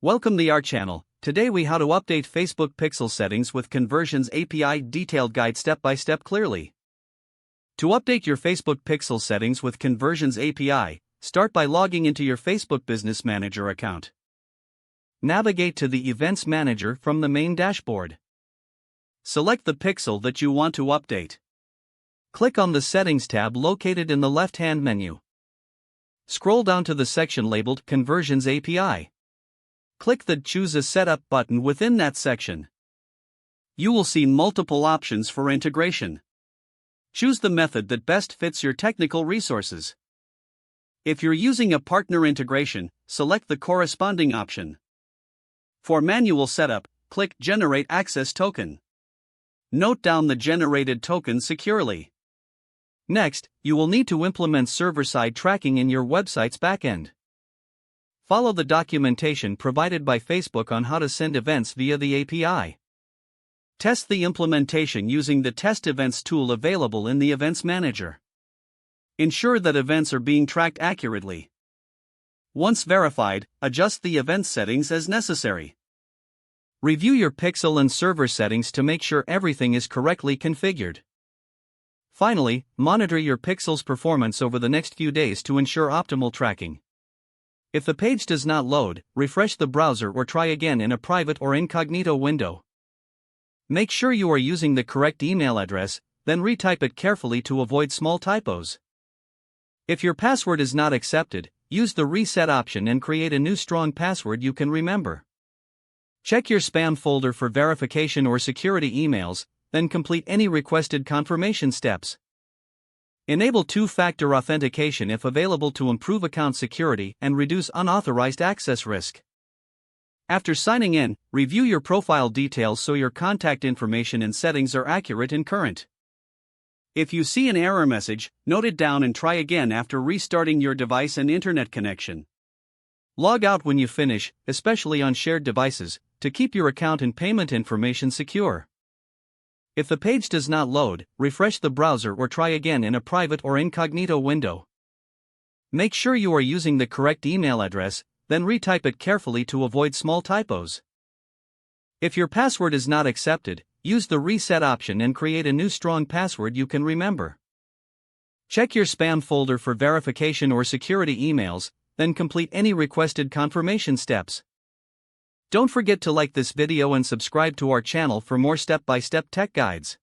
Welcome to our channel. Today we how to update Facebook pixel settings with Conversions API detailed guide step by step clearly. To update your Facebook pixel settings with Conversions API, start by logging into your Facebook Business Manager account. Navigate to the Events Manager from the main dashboard. Select the pixel that you want to update. Click on the Settings tab located in the left-hand menu. Scroll down to the section labeled Conversions API. Click the Choose a Setup button within that section. You will see multiple options for integration. Choose the method that best fits your technical resources. If you're using a partner integration, select the corresponding option. For manual setup, click Generate Access Token. Note down the generated token securely. Next, you will need to implement server-side tracking in your website's backend. Follow the documentation provided by Facebook on how to send events via the API. Test the implementation using the Test Events tool available in the Events Manager. Ensure that events are being tracked accurately. Once verified, adjust the event settings as necessary. Review your pixel and server settings to make sure everything is correctly configured. Finally, monitor your pixel's performance over the next few days to ensure optimal tracking. If the page does not load, refresh the browser or try again in a private or incognito window. Make sure you are using the correct email address, then retype it carefully to avoid small typos. If your password is not accepted, use the reset option and create a new strong password you can remember. Check your spam folder for verification or security emails, then complete any requested confirmation steps. Enable two-factor authentication if available to improve account security and reduce unauthorized access risk. After signing in, review your profile details so your contact information and settings are accurate and current. If you see an error message, note it down and try again after restarting your device and internet connection. Log out when you finish, especially on shared devices, to keep your account and payment information secure. If the page does not load, refresh the browser or try again in a private or incognito window. Make sure you are using the correct email address, then retype it carefully to avoid small typos. If your password is not accepted, use the reset option and create a new strong password you can remember. Check your spam folder for verification or security emails, then complete any requested confirmation steps. Don't forget to like this video and subscribe to our channel for more step-by-step tech guides.